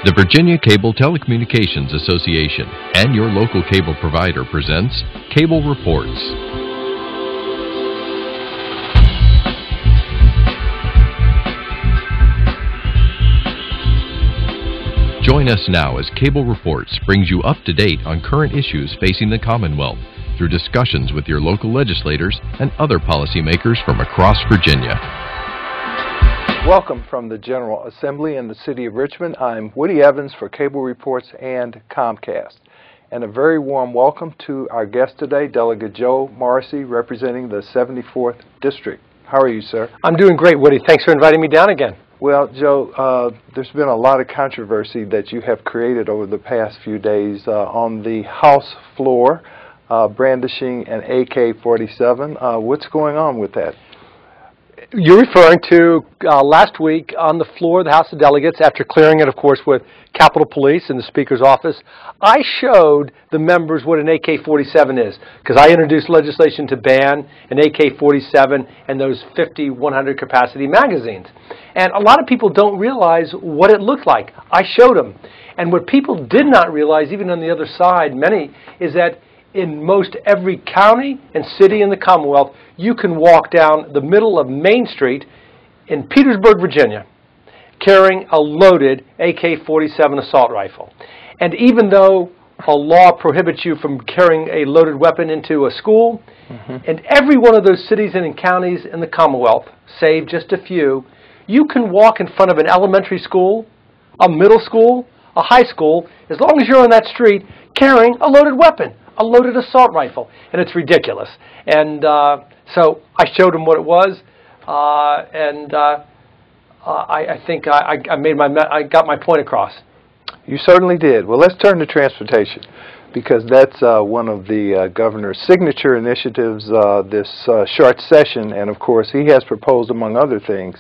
The Virginia Cable Telecommunications Association and your local cable provider presents Cable Reports. Join us now as Cable Reports brings you up to date on current issues facing the Commonwealth through discussions with your local legislators and other policymakers from across Virginia. Welcome from the General Assembly in the City of Richmond. I'm Woody Evans for Cable Reports and Comcast. And a very warm welcome to our guest today, Delegate Joe Morrissey, representing the 74th District. How are you, sir? I'm doing great, Woody. Thanks for inviting me down again. Well, Joe, there's been a lot of controversy that you have created over the past few days on the House floor, brandishing an AK-47. What's going on with that? You're referring to last week on the floor of the House of Delegates, after clearing it, of course, with Capitol Police in the Speaker's office. I showed the members what an AK-47 is, because I introduced legislation to ban an AK-47 and those 50-100 capacity magazines. And a lot of people don't realize what it looked like. I showed them. And what people did not realize, even on the other side, many, is that in most every county and city in the Commonwealth, you can walk down the middle of Main Street in Petersburg, Virginia, carrying a loaded AK-47 assault rifle. And even though a law prohibits you from carrying a loaded weapon into a school, in every one of those cities and counties in the Commonwealth, save just a few, you can walk in front of an elementary school, a middle school, a high school, as long as you're on that street carrying a loaded weapon, a loaded assault rifle, and it's ridiculous. And so I showed him what it was, and I think I got my point across. You certainly did. Well, let's turn to transportation, because that's one of the governor's signature initiatives this short session, and of course he has proposed, among other things,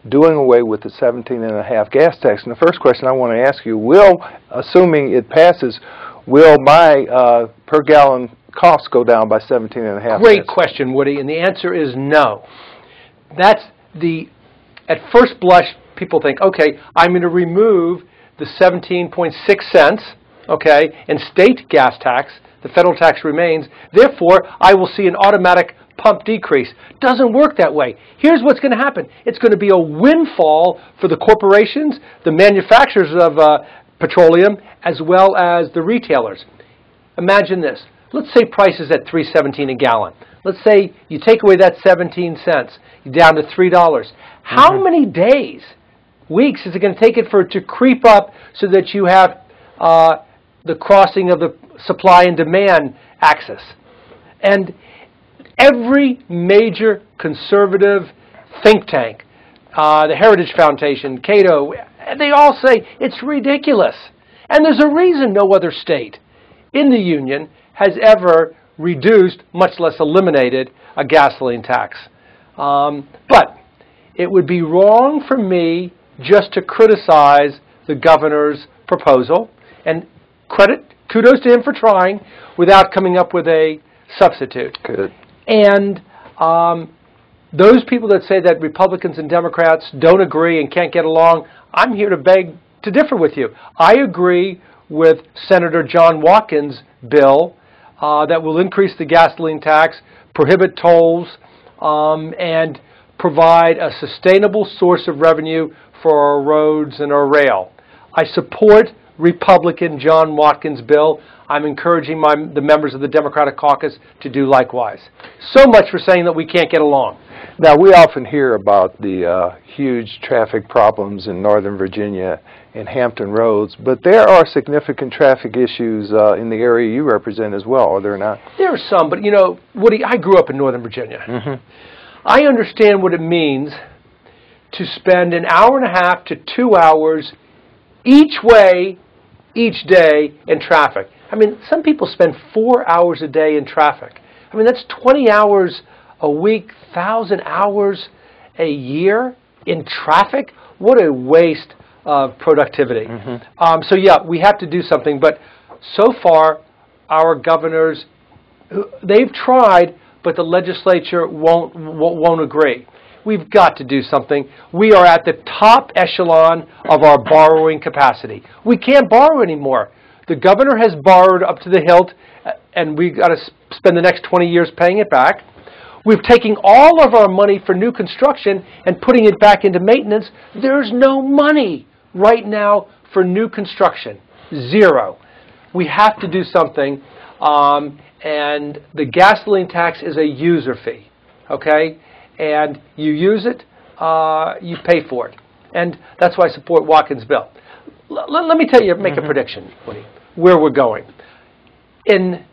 doing away with the 17.5 gas tax. And the first question I want to ask you, assuming it passes, will my per gallon costs go down by 17.5 cents? Great question, Woody, and the answer is no. That's at first blush, people think, okay, I'm going to remove the 17.6 cents, okay, in state gas tax. The federal tax remains. Therefore, I will see an automatic pump decrease. Doesn't work that way. Here's what's going to happen. It's going to be a windfall for the corporations, the manufacturers of petroleum, as well as the retailers. Imagine this. Let's say price is at $3.17 a gallon. Let's say you take away that 17 cents, you're down to $3. How many days, weeks is it going to take it for it to creep up so that you have the crossing of the supply and demand axis? And every major conservative think tank, the Heritage Foundation, Cato, they all say it's ridiculous. And there's a reason no other state in the Union has ever reduced, much less eliminated, a gasoline tax. But it would be wrong for me just to criticize the governor's proposal, and kudos to him for trying, without coming up with a substitute. Good. And those people that say that Republicans and Democrats don't agree and can't get along, I'm here to beg to differ with you. I agree with Senator John Watkins' bill that will increase the gasoline tax, prohibit tolls, and provide a sustainable source of revenue for our roads and our rail. I support Republican John Watkins' bill. I'm encouraging the members of the Democratic caucus to do likewise. So much for saying that we can't get along. Now, we often hear about the huge traffic problems in Northern Virginia and Hampton Roads, but there are significant traffic issues in the area you represent as well, are there not? There are some, but you know, Woody, I grew up in Northern Virginia. I understand what it means to spend an hour and a half to 2 hours each way, each day in traffic. I mean, some people spend 4 hours a day in traffic. I mean, that's 20 hours a week, 1,000 hours a year in traffic. What a waste of productivity. So yeah, we have to do something, but so far our governors, they've tried, but the legislature won't agree. We've got to do something. We are at the top echelon of our borrowing capacity. We can't borrow anymore. The governor has borrowed up to the hilt, and we've got to spend the next 20 years paying it back. We're taking all of our money for new construction and putting it back into maintenance. There's no money right now for new construction. Zero. We have to do something, and the gasoline tax is a user fee, okay? And you use it, you pay for it. And that's why I support Watkins' bill. Let me tell you, make a prediction, Woody, where we're going. In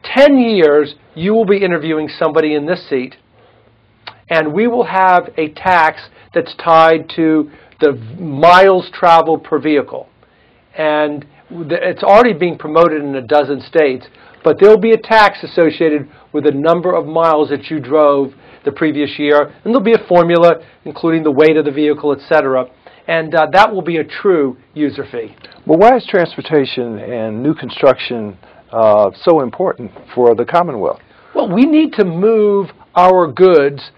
10 years, you will be interviewing somebody in this seat, and we will have a tax that's tied to the miles traveled per vehicle. And it's already being promoted in a dozen states, but there will be a tax associated with the number of miles that you drove the previous year, and there'll be a formula including the weight of the vehicle, etc. And that will be a true user fee. Well, why is transportation and new construction so important for the Commonwealth? Well, we need to move our goods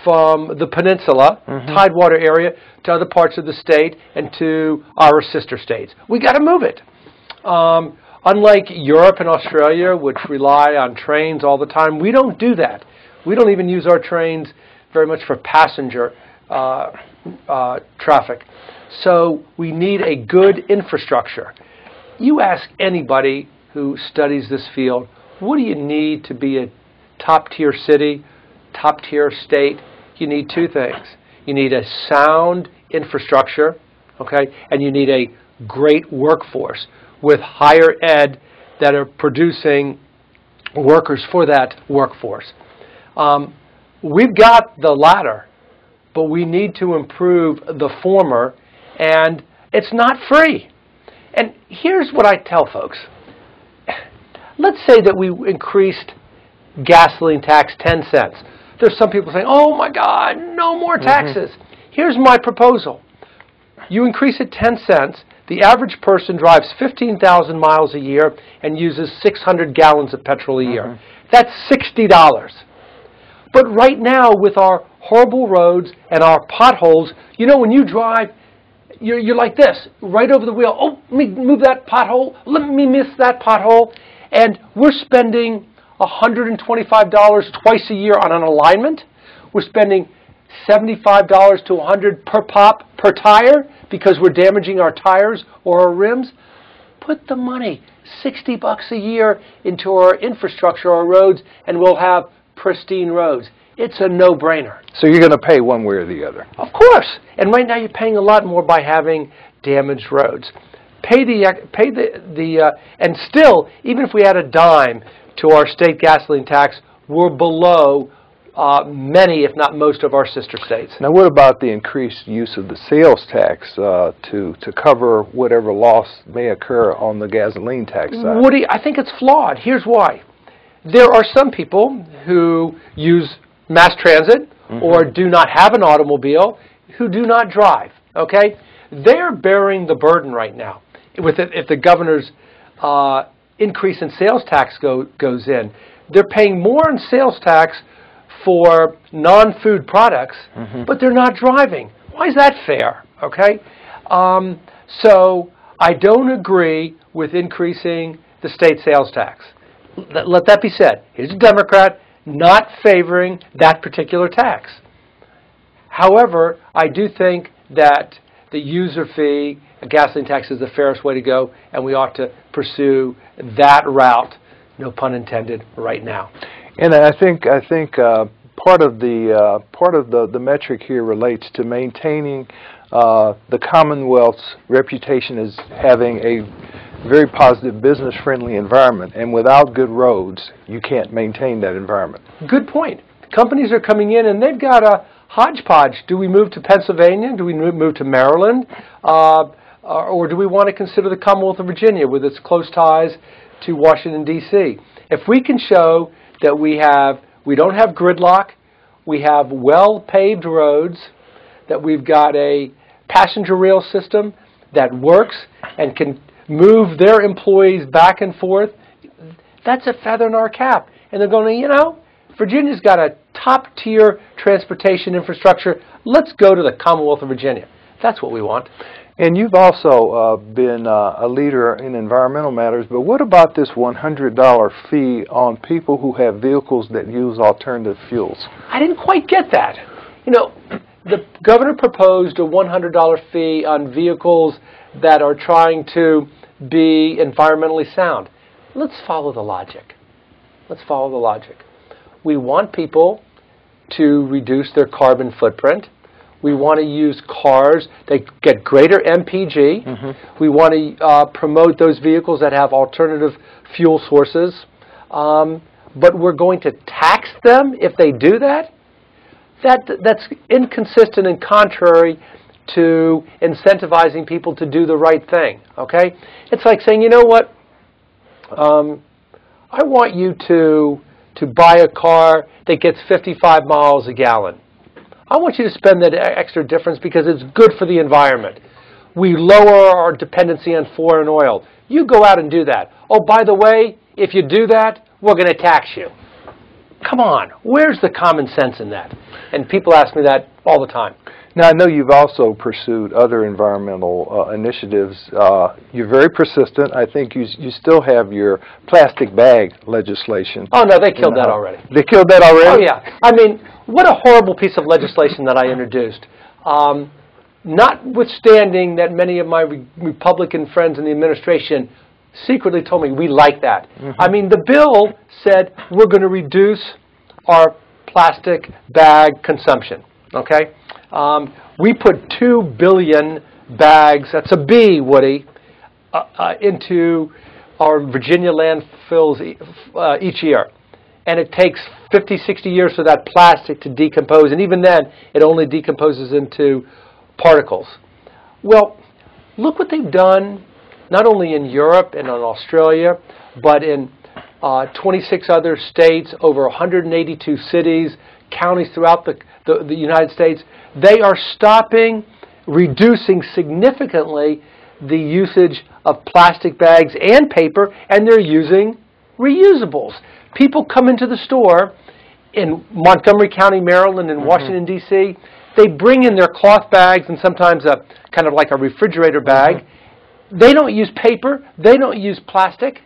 from the peninsula, Tidewater area, to other parts of the state and to our sister states. We got to move it. Unlike Europe and Australia, which rely on trains all the time, we don't do that. We don't even use our trains very much for passenger traffic. So we need a good infrastructure. You ask anybody who studies this field, what do you need to be a top-tier city, top-tier state? You need two things. You need a sound infrastructure, okay, and you need a great workforce with higher ed that are producing workers for that workforce. We've got the latter, but we need to improve the former, and it's not free. And here's what I tell folks. Let's say that we increased gasoline tax 10 cents. There's some people saying, oh my God, no more taxes. Here's my proposal. You increase it 10 cents. The average person drives 15,000 miles a year and uses 600 gallons of petrol a year. That's $60. But right now, with our horrible roads and our potholes, you know, when you drive, you're like this, right over the wheel. Oh, let me move that pothole. Let me miss that pothole. And we're spending $125 twice a year on an alignment. We're spending $75 to $100 per pop per tire because we're damaging our tires or our rims. Put the money, $60 a year, into our infrastructure, our roads, and we'll have pristine roads. It's a no-brainer. So you're going to pay one way or the other? Of course. And right now you're paying a lot more by having damaged roads. And still, even if we add a dime to our state gasoline tax, we're below many, if not most, of our sister states. Now, what about the increased use of the sales tax to cover whatever loss may occur on the gasoline tax side? Woody, I think it's flawed. Here's why. There are some people who use mass transit or do not have an automobile who do not drive, okay? They're bearing the burden right now. If the governor's increase in sales tax goes in, they're paying more in sales tax for non-food products, but they're not driving. Why is that fair, okay? So I don't agree with increasing the state sales tax. Let that be said. Here's a Democrat not favoring that particular tax. However, I do think that the user fee, a gasoline tax, is the fairest way to go, and we ought to pursue that route, no pun intended, right now. And I think part of the metric here relates to maintaining the Commonwealth's reputation as having a very positive, business-friendly environment. And without good roads, you can't maintain that environment. Good point. Companies are coming in, and they've got a hodgepodge. Do we move to Pennsylvania? Do we move to Maryland? Or do we want to consider the Commonwealth of Virginia with its close ties to Washington, D.C.? If we can show that we don't have gridlock, we have well-paved roads, that we've got a passenger rail system that works and can move their employees back and forth, that's a feather in our cap. And they're going, Virginia's got a top-tier transportation infrastructure. Let's go to the Commonwealth of Virginia. That's what we want. And you've also been a leader in environmental matters, but what about this $100 fee on people who have vehicles that use alternative fuels? I didn't quite get that. You know, the governor proposed a $100 fee on vehicles that are trying to be environmentally sound. Let's follow the logic. Let's follow the logic. We want people to reduce their carbon footprint. We want to use cars that get greater MPG. We want to promote those vehicles that have alternative fuel sources. But we're going to tax them if they do that? That's inconsistent and contrary to incentivizing people to do the right thing. Okay? It's like saying, you know what? I want you to buy a car that gets 55 miles a gallon. I want you to spend that extra difference because it's good for the environment. We lower our dependency on foreign oil. You go out and do that. Oh, by the way, if you do that, we're going to tax you. Come on, where's the common sense in that? And people ask me that all the time. Now, I know you've also pursued other environmental initiatives. You're very persistent. I think you still have your plastic bag legislation. Oh, no, they killed that already. They killed that already? Oh, yeah. I mean, what a horrible piece of legislation that I introduced. Notwithstanding that many of my Republican friends in the administration secretly told me we like that. I mean, the bill said we're going to reduce our plastic bag consumption. Okay? We put 2 billion bags, that's a B, Woody, into our Virginia landfills each year. And it takes 50, 60 years for that plastic to decompose. And even then, it only decomposes into particles. Well, look what they've done, not only in Europe and in Australia, but in 26 other states, over 182 cities, counties throughout the United States. They are reducing significantly the usage of plastic bags and paper, and they're using reusables. People come into the store in Montgomery County, Maryland, and Washington, D.C. They bring in their cloth bags and sometimes a kind of like a refrigerator bag. They don't use paper. They don't use plastic.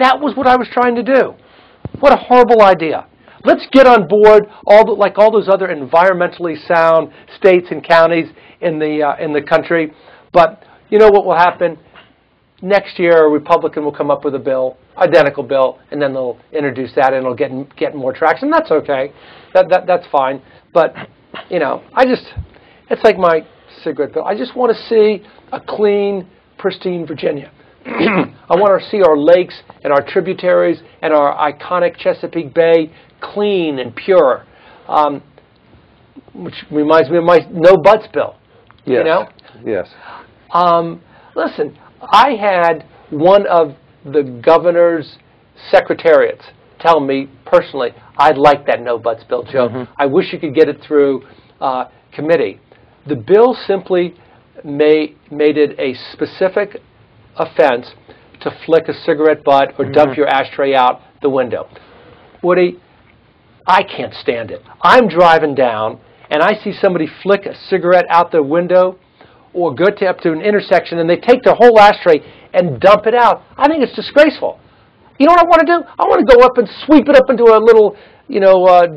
That was what I was trying to do. What a horrible idea. Let's get on board like all those other environmentally sound states and counties in the country. But you know what will happen? Next year, a Republican will come up with a bill, identical bill, and then they'll introduce that, and it'll get more traction. That's okay. That's fine. But you know, it's like my cigarette bill. I just want to see a clean, pristine Virginia. I want to see our lakes and our tributaries and our iconic Chesapeake Bay clean and pure, which reminds me of my no buts bill. Yes. You know? Yes. Listen, I had one of the governor's secretariats tell me personally, I'd like that no buts bill, Joe. I wish you could get it through committee. The bill simply made it a specific offense to flick a cigarette butt or dump your ashtray out the window. Woody, I can't stand it. I'm driving down and I see somebody flick a cigarette out the window or go up to an intersection and they take their whole ashtray and dump it out. I think it's disgraceful. You know what I want to do? I want to go up and sweep it up into a little,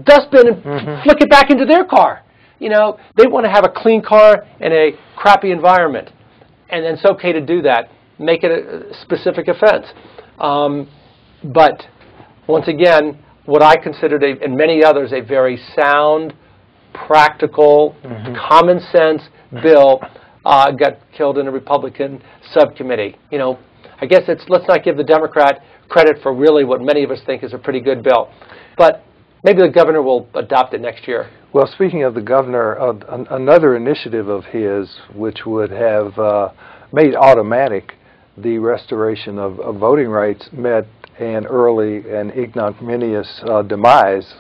dustbin and flick it back into their car. You know, they want to have a clean car in a crappy environment. And it's okay to do that. Make it a specific offense. But once again, what I considered, and many others, a very sound, practical, common sense bill got killed in a Republican subcommittee. You know, I guess let's not give the Democrat credit for really what many of us think is a pretty good bill. But maybe the governor will adopt it next year. Well, speaking of the governor, another initiative of his, which would have made automatic the restoration of voting rights, met an early and ignominious demise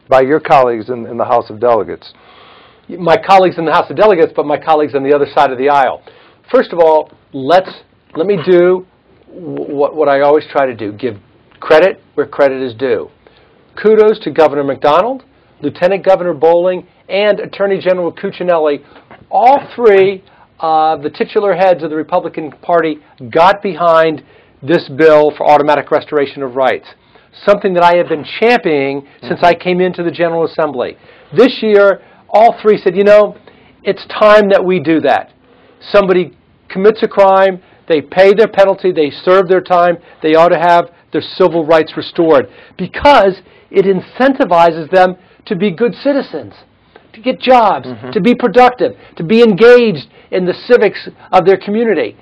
by your colleagues in the House of Delegates. My colleagues in the House of Delegates, but my colleagues on the other side of the aisle. First of all, let me do what I always try to do, give credit where credit is due. Kudos to Governor McDonald Lieutenant Governor Bowling, and Attorney General Cuccinelli, all three the titular heads of the Republican Party got behind this bill for automatic restoration of rights, something that I have been championing since I came into the General Assembly. This year, all three said, you know, it's time that we do that. Somebody commits a crime, they pay their penalty, they serve their time, they ought to have their civil rights restored because it incentivizes them to be good citizens, to get jobs, to be productive, to be engaged in the civics of their community.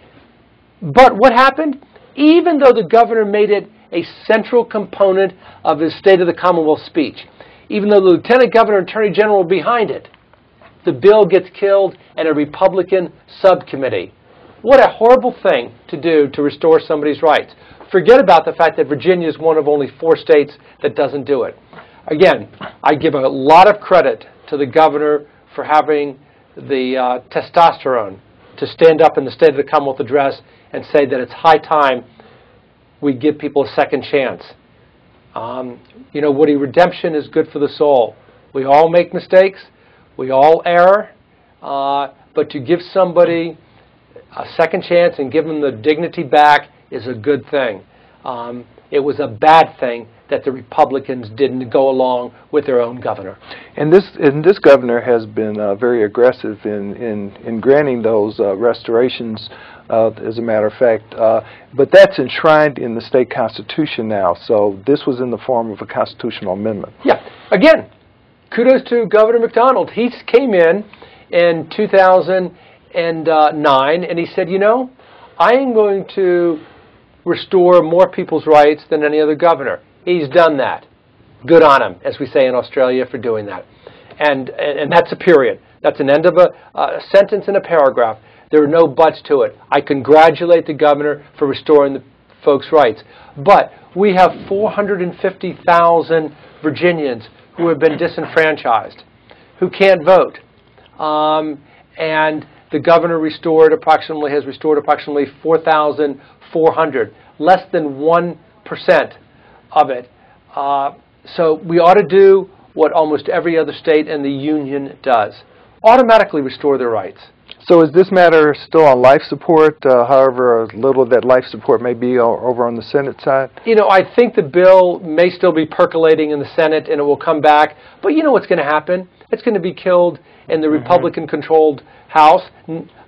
But what happened? Even though the governor made it a central component of his State of the Commonwealth speech, even though the Lieutenant Governor and Attorney General were behind it, the bill gets killed in a Republican subcommittee. What a horrible thing to do to restore somebody's rights. Forget about the fact that Virginia is one of only 4 states that doesn't do it. Again, I give a lot of credit to the governor for having the testosterone to stand up in the State of the Commonwealth address and say that it's high time we give people a second chance. You know, Woody, redemption is good for the soul. We all make mistakes. We all err. But to give somebody a second chance and give them the dignity back is a good thing. It was a bad thing that the Republicans didn't go along with their own governor. And this governor has been very aggressive in granting those restorations, as a matter of fact. But that's enshrined in the state constitution now. So this was in the form of a constitutional amendment. Yeah. Again, kudos to Governor McDonald. He came in 2009 and he said, you know, I am going to restore more people's rights than any other governor. He's done that. Good on him, as we say in Australia, for doing that. And that's a period. That's an end of a sentence in a paragraph. There are no buts to it. I congratulate the governor for restoring the folks' rights. But we have 450,000 Virginians who have been disenfranchised, who can't vote. And the governor has restored approximately 4,400, less than 1% of it. So we ought to do what almost every other state in the union does. Automatically restore their rights. So is this matter still on life support, however little that life support may be over on the Senate side? You know, I think the bill may still be percolating in the Senate and it will come back. But you know what's going to happen? It's going to be killed in the Republican-controlled House.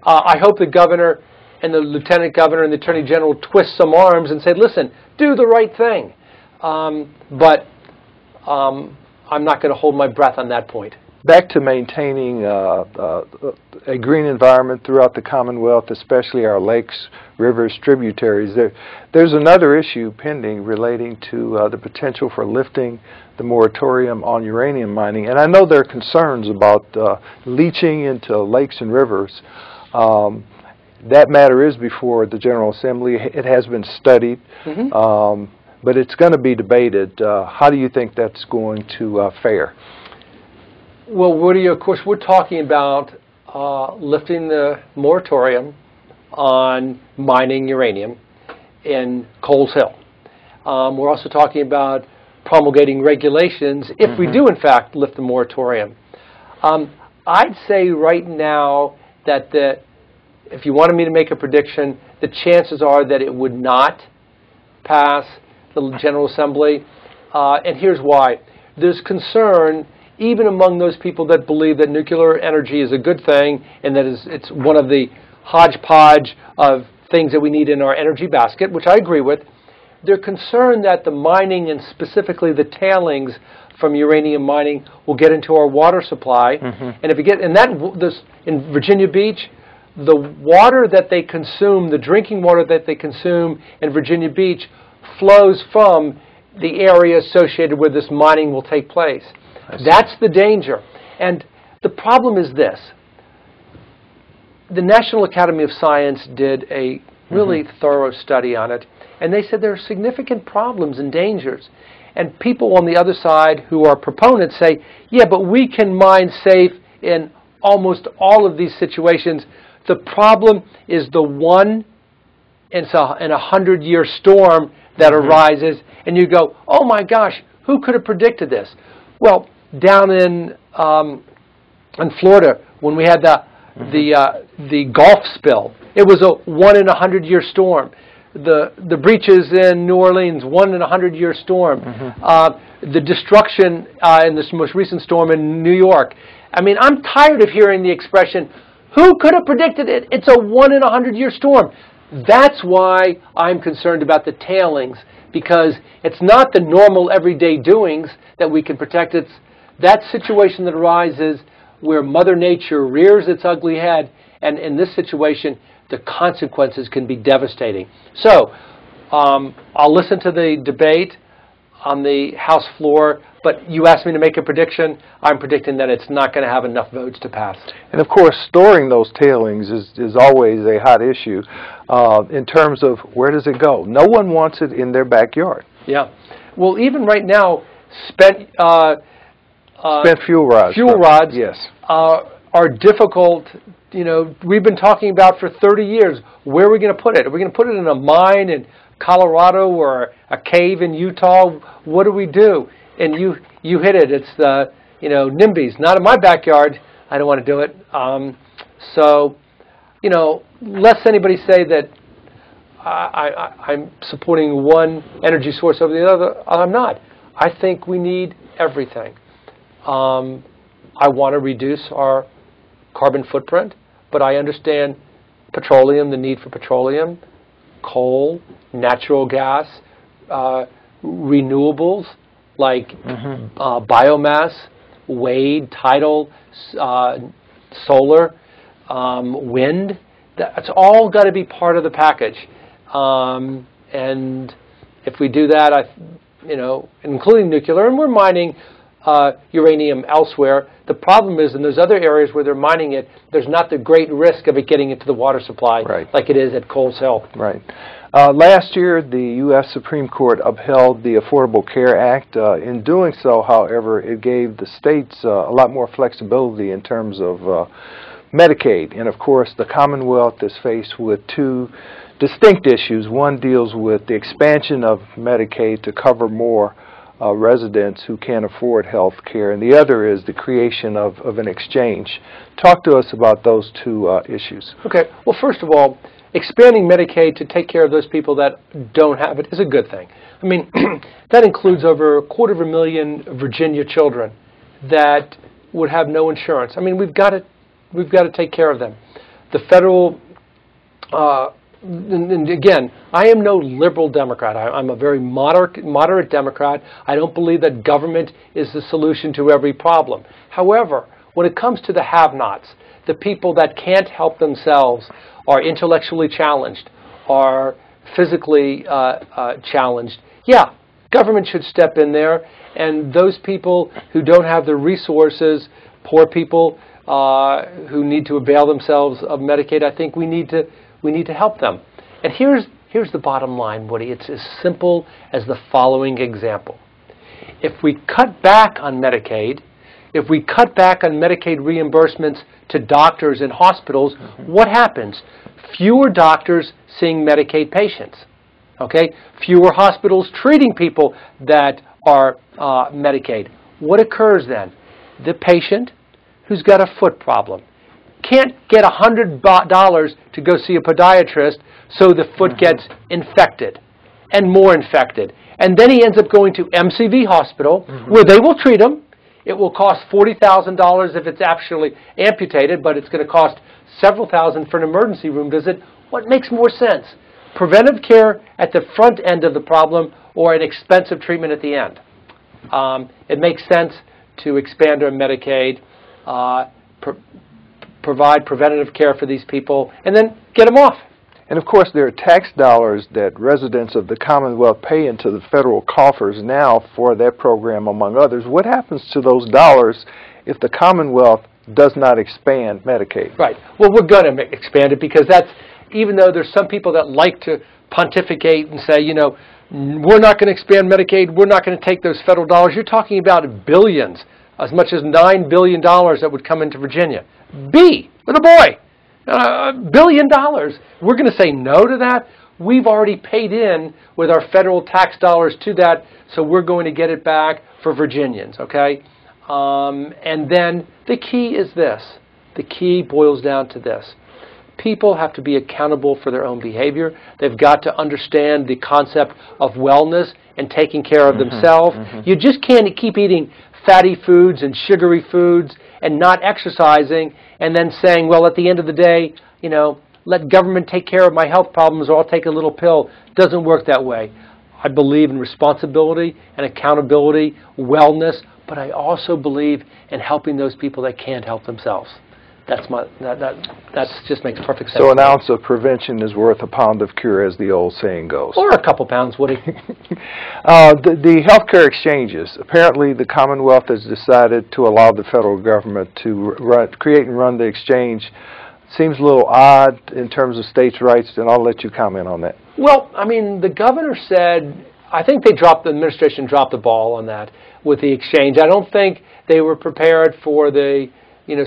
I hope the governor and the lieutenant governor and the attorney general twist some arms and say, listen, do the right thing. But I'm not going to hold my breath on that point. Back to maintaining a green environment throughout the Commonwealth, especially our lakes, rivers, tributaries. There's another issue pending relating to the potential for lifting the moratorium on uranium mining. And I know there are concerns about leaching into lakes and rivers. That matter is before the General Assembly. It has been studied, but it's going to be debated. How do you think that's going to fare? Well, Woody, of course, we're talking about lifting the moratorium on mining uranium in Coles Hill. We're also talking about promulgating regulations if we do, in fact, lift the moratorium. I'd say right now that if you wanted me to make a prediction, the chances are that it would not pass the General Assembly. And here's why. There's concern even among those people that believe that nuclear energy is a good thing and that it's one of the hodgepodge of things that we need in our energy basket, which I agree with. They're concerned that the mining and specifically the tailings from uranium mining will get into our water supply. And if you get in Virginia Beach, the water that they consume, the drinking water that they consume in Virginia Beach flows from the area associated where this mining will take place. That's the danger. And the problem is this. The National Academy of Science did a really thorough study on it, and they said there are significant problems and dangers. And people on the other side who are proponents say, yeah, but we can mine safe in almost all of these situations. The problem is the one in a 100-year storm that arises, and you go, oh my gosh, who could have predicted this? Well, down in Florida when we had the Gulf spill. It was a 1 in 100 year storm. The breaches in New Orleans, 1 in 100 year storm. The destruction in this most recent storm in New York. I mean, I'm tired of hearing the expression, "Who could have predicted it? It's a 1 in 100 year storm." That's why I'm concerned about the tailings, because it's not the normal everyday doings that we can protect. It's that situation that arises where Mother Nature rears its ugly head, and in this situation, the consequences can be devastating. So, I'll listen to the debate on the House floor, but you asked me to make a prediction. I'm predicting that it's not going to have enough votes to pass. And of course, storing those tailings is always a hot issue in terms of where does it go? No one wants it in their backyard. Yeah. Well, even right now, spent fuel rods. Fuel rods, yes, are difficult. You know, we've been talking about for 30 years. Where are we going to put it? Are we going to put it in a mine in Colorado or a cave in Utah? What do we do? And you hit it. It's the NIMBYs. Not in my backyard. I don't want to do it. So, lest anybody say that I'm supporting one energy source over the other, I'm not. I think we need everything. I want to reduce our carbon footprint, but I understand petroleum, the need for petroleum, coal, natural gas, renewables like biomass, wade, tidal, solar, wind. That's all got to be part of the package. And if we do that, including nuclear, and we're mining uranium elsewhere. The problem is in those other areas where they're mining it, there's not the great risk of it getting into the water supply like it is at Coles Hill. Right. Last year, the U.S. Supreme Court upheld the Affordable Care Act. In doing so, however, it gave the states a lot more flexibility in terms of Medicaid. And of course, the Commonwealth is faced with two distinct issues. One deals with the expansion of Medicaid to cover more residents who can't afford health care, and the other is the creation of an exchange. Talk to us about those two issues. Okay. Well, first of all, expanding Medicaid to take care of those people that don't have it is a good thing. I mean, that includes over 250,000 Virginia children that would have no insurance. I mean, we've got to take care of them. The federal and again, I am no liberal Democrat. I'm a very moderate Democrat. I don't believe that government is the solution to every problem. However, when it comes to the have-nots, the people that can't help themselves, are intellectually challenged, are physically challenged, yeah, government should step in there. And those people who don't have the resources, poor people who need to avail themselves of Medicaid, I think we need to help them. And here's the bottom line, Woody. It's as simple as the following example. If we cut back on Medicaid, if we cut back on Medicaid reimbursements to doctors and hospitals, what happens? Fewer doctors seeing Medicaid patients. Okay? Fewer hospitals treating people that are Medicaid. What occurs then? The patient who's got a foot problem can't get $100 to go see a podiatrist, so the foot gets infected and more infected. And then he ends up going to MCV hospital, where they will treat him. It will cost $40,000 if it's actually amputated, but it's going to cost several thousand for an emergency room visit. What makes more sense? Preventive care at the front end of the problem, or an expensive treatment at the end? It makes sense to expand our Medicaid, provide preventative care for these people, and then get them off. And of course, there are tax dollars that residents of the Commonwealth pay into the federal coffers now for that program, among others. What happens to those dollars if the Commonwealth does not expand Medicaid? Right. Well, we're going to expand it, because that's, even though there's some people that like to pontificate and say, we're not going to expand Medicaid, we're not going to take those federal dollars. You're talking about billions, as much as $9 billion that would come into Virginia. B, with a boy, $1 billion. We're going to say no to that? We've already paid in with our federal tax dollars to that, so we're going to get it back for Virginians, okay? And then the key is this. The key boils down to this. People have to be accountable for their own behavior. They've got to understand the concept of wellness and taking care of themselves. You just can't keep eating fatty foods and sugary foods and not exercising and then saying, well, at the end of the day, you know, let government take care of my health problems or I'll take a little pill. It doesn't work that way. I believe in responsibility and accountability, wellness, but I also believe in helping those people that can't help themselves. That just makes perfect sense. So an ounce of prevention is worth a pound of cure, as the old saying goes. Or a couple pounds, Woody. The healthcare exchanges. Apparently, the Commonwealth has decided to allow the federal government to create and run the exchange. Seems a little odd in terms of states' rights, and I'll let you comment on that. Well, I mean, the governor said, I think the administration dropped the ball on that with the exchange. I don't think they were prepared for the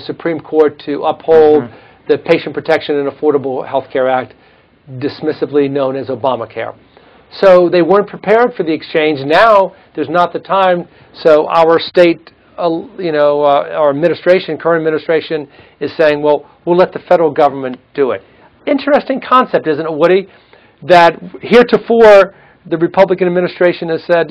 Supreme Court to uphold the Patient Protection and Affordable Health Care Act, dismissively known as Obamacare. So they weren't prepared for the exchange. Now there's not the time. So our state, our administration, current administration, is saying, well, we'll let the federal government do it. Interesting concept, isn't it, Woody? That heretofore the Republican administration has said,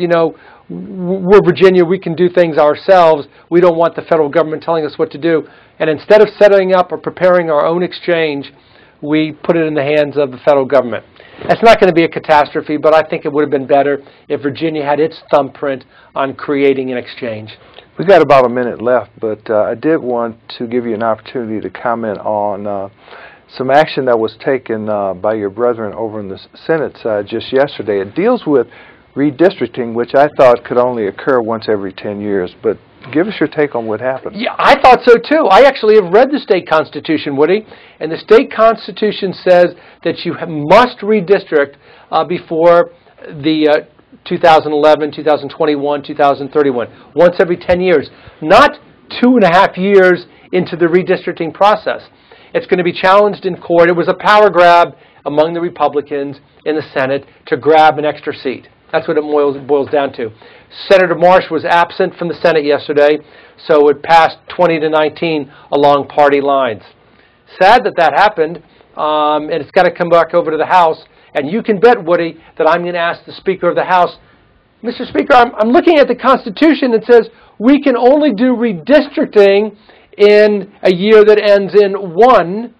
we're Virginia, we can do things ourselves. We don't want the federal government telling us what to do. And instead of setting up or preparing our own exchange, we put it in the hands of the federal government. It's not going to be a catastrophe, but I think it would have been better if Virginia had its thumbprint on creating an exchange. We've got about a minute left, but I did want to give you an opportunity to comment on some action that was taken by your brethren over in the Senate side just yesterday. It deals with redistricting, which I thought could only occur once every 10 years. But give us your take on what happened. Yeah, I thought so too. I actually have read the state constitution, Woody, and the state constitution says that you must redistrict before the 2011, 2021, 2031, once every 10 years, not 2.5 years into the redistricting process. It's going to be challenged in court. It was a power grab among the Republicans in the Senate to grab an extra seat. That's what it boils down to. Senator Marsh was absent from the Senate yesterday, so it passed 20-19 along party lines. Sad that happened, and it's got to come back over to the House. And you can bet, Woody, that I'm going to ask the Speaker of the House, Mr. Speaker, I'm looking at the Constitution. It says we can only do redistricting in a year that ends in 1.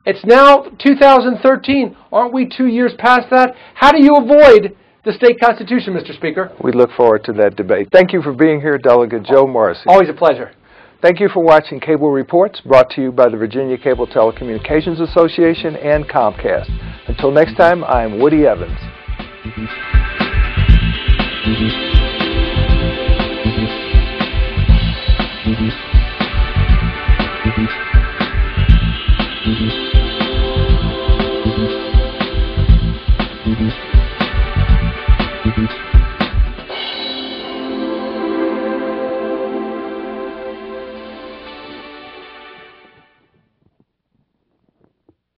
It's now 2013. Aren't we 2 years past that? How do you avoid the state constitution, Mr. Speaker? We look forward to that debate. Thank you for being here, Delegate Joe Morrissey. Always a pleasure. Thank you for watching Cable Reports, brought to you by the Virginia Cable Telecommunications Association and Comcast. Until next time, I'm Woody Evans. Mm-hmm.